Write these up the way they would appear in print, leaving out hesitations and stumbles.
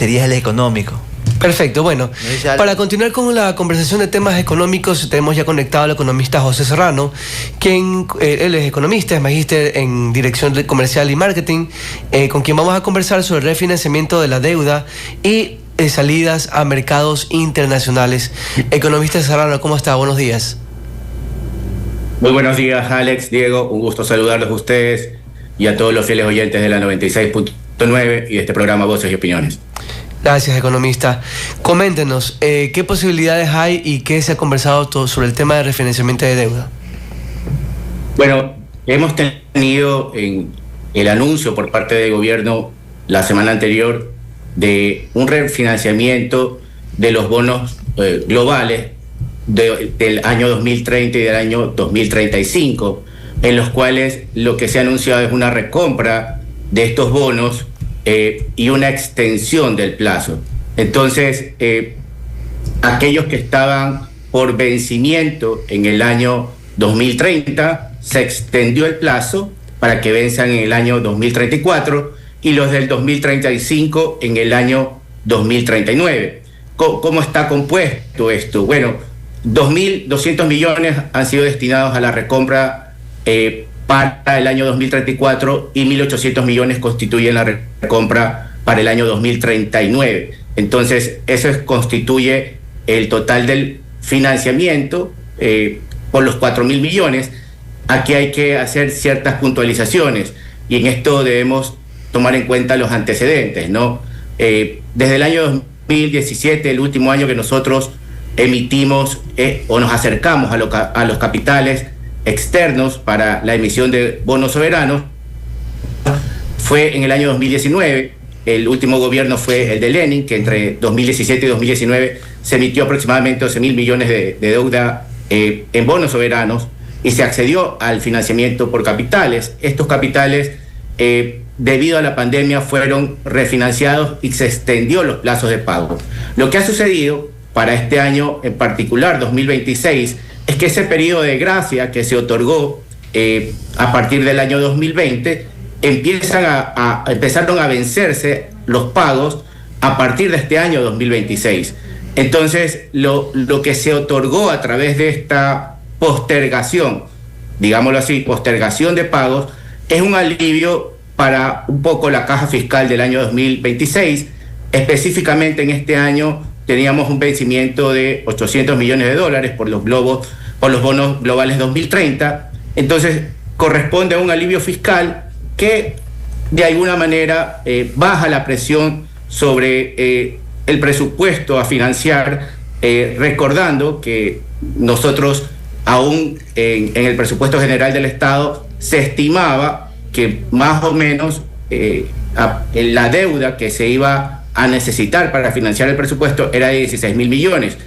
sería el económico. Perfecto, bueno, para continuar con la conversación de temas económicos, tenemos ya conectado al economista José Serrano, quien él es economista, es magíster en Dirección Comercial y Marketing, con quien vamos a conversar sobre el refinanciamiento de la deuda y salidas a mercados internacionales. Economista Serrano, ¿cómo está? Buenos días. Muy buenos días, Alex, Diego, un gusto saludarlos a ustedes y a todos los fieles oyentes de la 96.9 y de este programa Voces y Opiniones. Gracias, economista. Coméntenos, ¿qué posibilidades hay y qué se ha conversado sobre el tema de refinanciamiento de deuda? Bueno, hemos tenido el anuncio por parte del gobierno la semana anterior de un refinanciamiento de los bonos globales del año 2030 y del año 2035, en los cuales lo que se ha anunciado es una recompra de estos bonos y una extensión del plazo. Entonces, aquellos que estaban por vencimiento en el año 2030, se extendió el plazo para que venzan en el año 2034 y los del 2035 en el año 2039. ¿Cómo está compuesto esto? Bueno, 2.200 millones han sido destinados a la recompra para el año 2034 y 1.800 millones constituyen la recompra para el año 2039. Entonces, eso constituye el total del financiamiento por los 4.000 millones. Aquí hay que hacer ciertas puntualizaciones y en esto debemos tomar en cuenta los antecedentes, ¿no? Desde el año 2017, el último año que nosotros emitimos o nos acercamos a los capitales externos para la emisión de bonos soberanos, fue en el año 2019. El último gobierno fue el de Lenin, que entre 2017 y 2019 se emitió aproximadamente 12.000 millones de deuda en bonos soberanos y se accedió al financiamiento por capitales. Estos capitales, debido a la pandemia, fueron refinanciados y se extendió los plazos de pago. Lo que ha sucedido para este año en particular, 2026, es que ese periodo de gracia que se otorgó a partir del año 2020, empezaron a vencerse los pagos a partir de este año 2026. Entonces, lo que se otorgó a través de esta postergación, digámoslo así, postergación de pagos, es un alivio para un poco la caja fiscal del año 2026. Específicamente en este año teníamos un vencimiento de $800 millones por los bonos globales 2030. Entonces, corresponde a un alivio fiscal que de alguna manera baja la presión sobre el presupuesto a financiar, recordando que nosotros aún en el presupuesto general del Estado se estimaba que más o menos la deuda que se iba a necesitar para financiar el presupuesto era de 16.000 millones,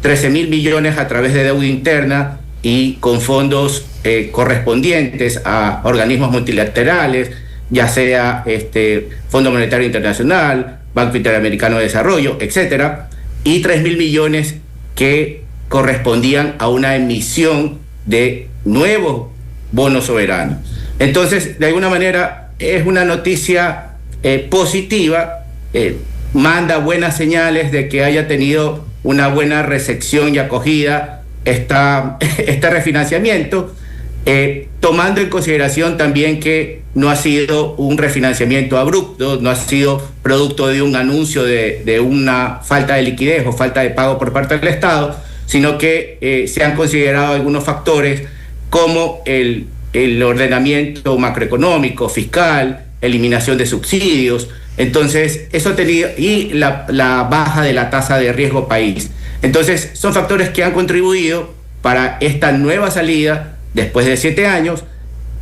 13.000 millones a través de deuda interna y con fondos correspondientes a organismos multilaterales, ya sea Fondo Monetario Internacional, Banco Interamericano de Desarrollo, etcétera, y 3.000 millones que correspondían a una emisión de nuevos bonos soberanos. Entonces, de alguna manera, es una noticia positiva, manda buenas señales de que haya tenido una buena recepción y acogida este refinanciamiento, tomando en consideración también que no ha sido un refinanciamiento abrupto, no ha sido producto de un anuncio de una falta de liquidez o falta de pago por parte del Estado, sino que se han considerado algunos factores como el ordenamiento macroeconómico, fiscal, eliminación de subsidios. Entonces, eso ha tenido, y la baja de la tasa de riesgo país. Entonces, son factores que han contribuido para esta nueva salida después de 7 años.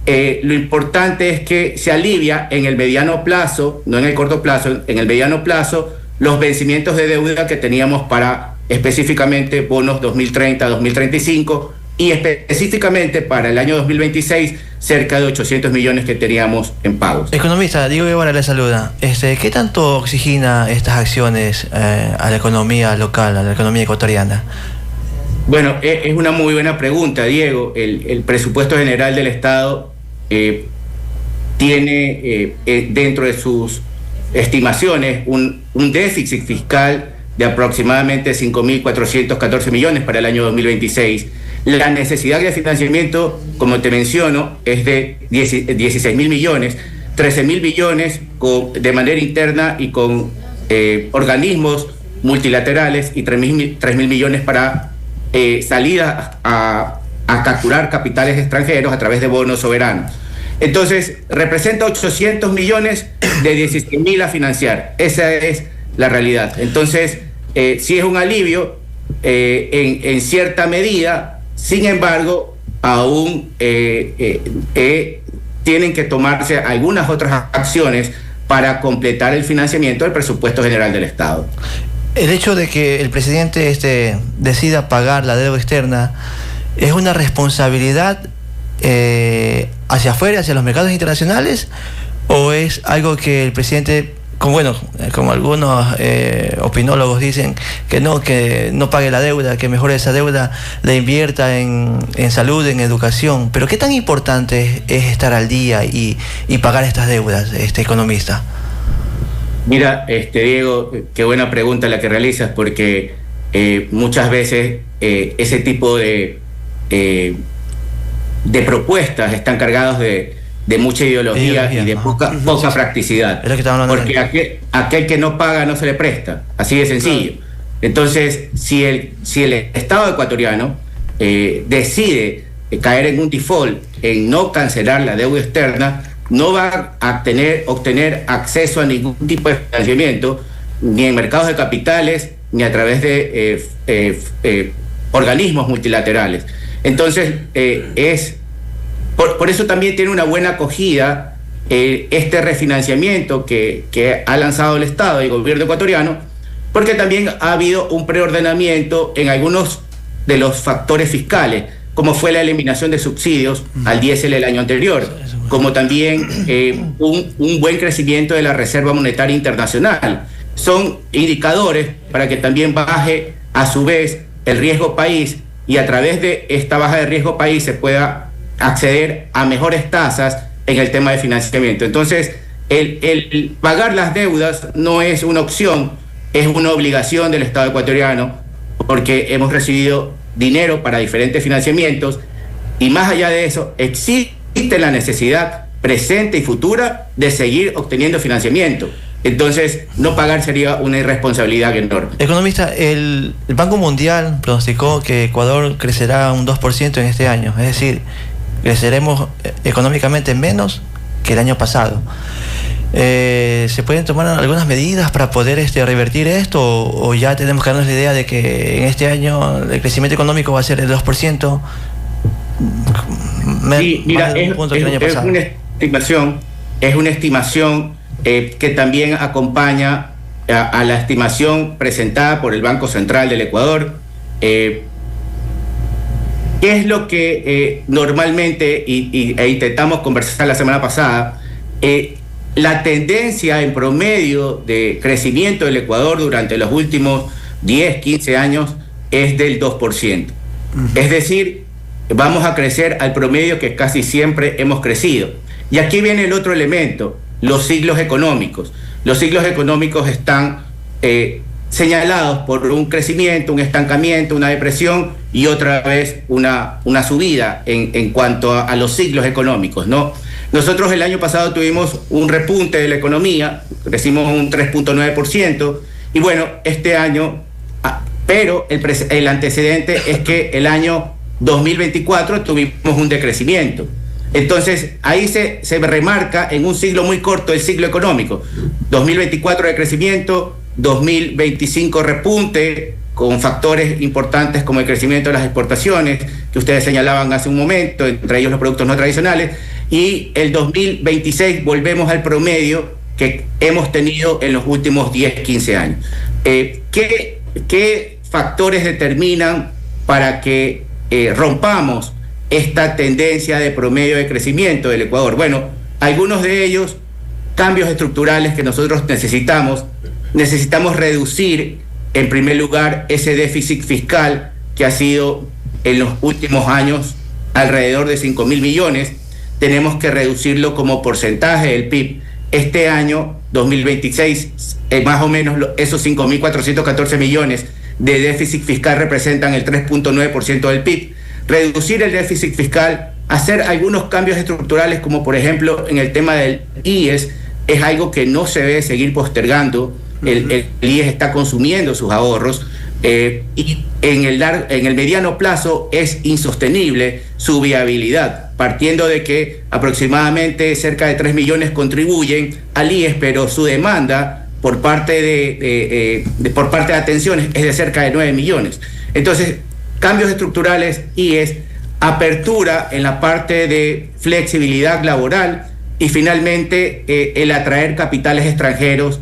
Lo importante es que se alivia en el mediano plazo, no en el corto plazo, en el mediano plazo, los vencimientos de deuda que teníamos para específicamente bonos 2030, 2035 y específicamente para el año 2026 cerca de 800 millones que teníamos en pagos. Economista, Diego Guevara le saluda. ¿Qué tanto oxigena estas acciones a la economía local, a la economía ecuatoriana? Bueno, es una muy buena pregunta, Diego. El presupuesto general del Estado tiene dentro de sus estimaciones un déficit fiscal de aproximadamente 5.414 millones para el año 2026. La necesidad de financiamiento, como te menciono, es de 16.000 millones, 13.000 millones de manera interna y con organismos multilaterales y 3.000 millones para salida a capturar capitales extranjeros a través de bonos soberanos. Entonces, representa 800 millones de 16.000 a financiar. Esa es la realidad. Entonces, sí es un alivio en cierta medida, sin embargo, aún tienen que tomarse algunas otras acciones para completar el financiamiento del presupuesto general del Estado. El hecho de que el presidente decida pagar la deuda externa es una responsabilidad hacia afuera, hacia los mercados internacionales, o es algo que el presidente, como algunos opinólogos dicen, que no pague la deuda, que mejor esa deuda la invierta en salud, en educación? Pero ¿qué tan importante es estar al día y pagar estas deudas, economista? Mira, Diego, qué buena pregunta la que realizas, porque muchas veces ese tipo de propuestas están cargados de mucha ideología y de poca practicidad. Porque aquel que no paga no se le presta, así de sencillo. Entonces, si el Estado ecuatoriano decide caer en un default, en no cancelar la deuda externa, no va a obtener acceso a ningún tipo de financiamiento, ni en mercados de capitales, ni a través de organismos multilaterales. Entonces, por eso también tiene una buena acogida este refinanciamiento que ha lanzado el Estado y el gobierno ecuatoriano, porque también ha habido un preordenamiento en algunos de los factores fiscales, como fue la eliminación de subsidios al diésel el año anterior, como también un buen crecimiento de la Reserva Monetaria Internacional. Son indicadores para que también baje a su vez el riesgo país, y a través de esta baja de riesgo país se pueda acceder a mejores tasas en el tema de financiamiento. Entonces, el pagar las deudas no es una opción, es una obligación del Estado ecuatoriano, porque hemos recibido dinero para diferentes financiamientos, y más allá de eso, existe la necesidad presente y futura de seguir obteniendo financiamiento. Entonces, no pagar sería una irresponsabilidad enorme. Economista, el Banco Mundial pronosticó que Ecuador crecerá un 2% en este año, es decir, creceremos económicamente menos que el año pasado. ¿Se pueden tomar algunas medidas para poder revertir esto, o ya tenemos que darnos la idea de que en este año el crecimiento económico va a ser el 2%? Sí, mira, es una estimación que también acompaña a la estimación presentada por el Banco Central del Ecuador. ¿Qué es lo que normalmente, e intentamos conversar la semana pasada? La tendencia en promedio de crecimiento del Ecuador durante los últimos 10, 15 años es del 2%. Es decir, vamos a crecer al promedio que casi siempre hemos crecido. Y aquí viene el otro elemento, los ciclos económicos. Los ciclos económicos están señalados por un crecimiento, un estancamiento, una depresión y otra vez una subida en cuanto a los ciclos económicos, ¿no? Nosotros el año pasado tuvimos un repunte de la economía, crecimos un 3.9%, y bueno, este año, pero el antecedente es que el año 2024 tuvimos un decrecimiento. Entonces, ahí se remarca en un ciclo muy corto el ciclo económico. 2024 de crecimiento, 2025 repunte, con factores importantes como el crecimiento de las exportaciones, que ustedes señalaban hace un momento, entre ellos los productos no tradicionales, y el 2026 volvemos al promedio que hemos tenido en los últimos 10, 15 años. ¿Qué factores determinan para que rompamos esta tendencia de promedio de crecimiento del Ecuador? Bueno, algunos de ellos, cambios estructurales que nosotros necesitamos reducir, en primer lugar, ese déficit fiscal que ha sido en los últimos años alrededor de 5.000 millones. Tenemos que reducirlo como porcentaje del PIB. Este año 2026, más o menos esos 5.414 millones de déficit fiscal representan el 3.9% del PIB. Reducir el déficit fiscal, hacer algunos cambios estructurales, como por ejemplo en el tema del IES, es algo que no se debe seguir postergando. El IES está consumiendo sus ahorros, y en el mediano plazo es insostenible su viabilidad, partiendo de que aproximadamente cerca de 3 millones contribuyen al IES, pero su demanda por parte de atenciones es de cerca de 9 millones. Entonces, cambios estructurales, IES, apertura en la parte de flexibilidad laboral y finalmente el atraer capitales extranjeros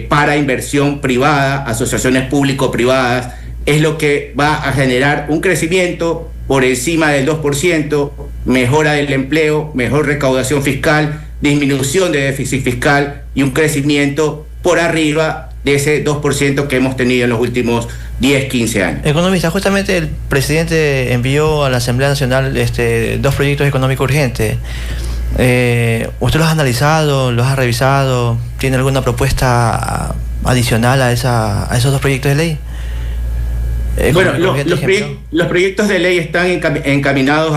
para inversión privada, asociaciones público-privadas, es lo que va a generar un crecimiento por encima del 2%, mejora del empleo, mejor recaudación fiscal, disminución de déficit fiscal y un crecimiento por arriba de ese 2% que hemos tenido en los últimos 10, 15 años. Economista, justamente el presidente envió a la Asamblea Nacional 2 proyectos económicos urgentes. ¿Usted los ha analizado, los ha revisado? ¿Tiene alguna propuesta adicional a esos 2 proyectos de ley? Bueno, los proyectos de ley están encaminados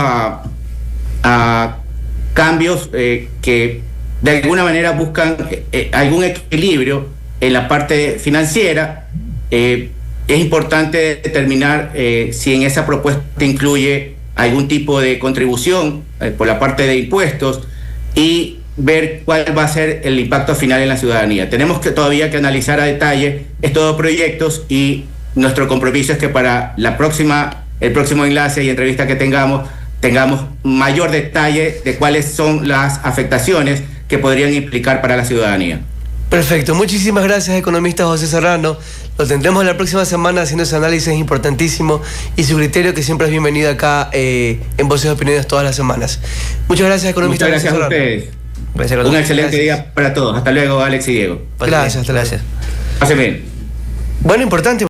a cambios que de alguna manera buscan algún equilibrio en la parte financiera. Es importante determinar si en esa propuesta incluye algún tipo de contribución por la parte de impuestos y ver cuál va a ser el impacto final en la ciudadanía. Tenemos todavía que analizar a detalle estos 2 proyectos y nuestro compromiso es que para el próximo enlace y entrevista que tengamos mayor detalle de cuáles son las afectaciones que podrían implicar para la ciudadanía. Perfecto, muchísimas gracias, economista José Serrano. Lo tendremos la próxima semana haciendo ese análisis importantísimo y su criterio, que siempre es bienvenido acá en Voces de Opiniones todas las semanas. Muchas gracias, economista. Muchas gracias a ustedes. Gracias, un excelente día para todos. Hasta luego, Alex y Diego. Gracias, hasta luego. Pasen bien. Bueno, importante.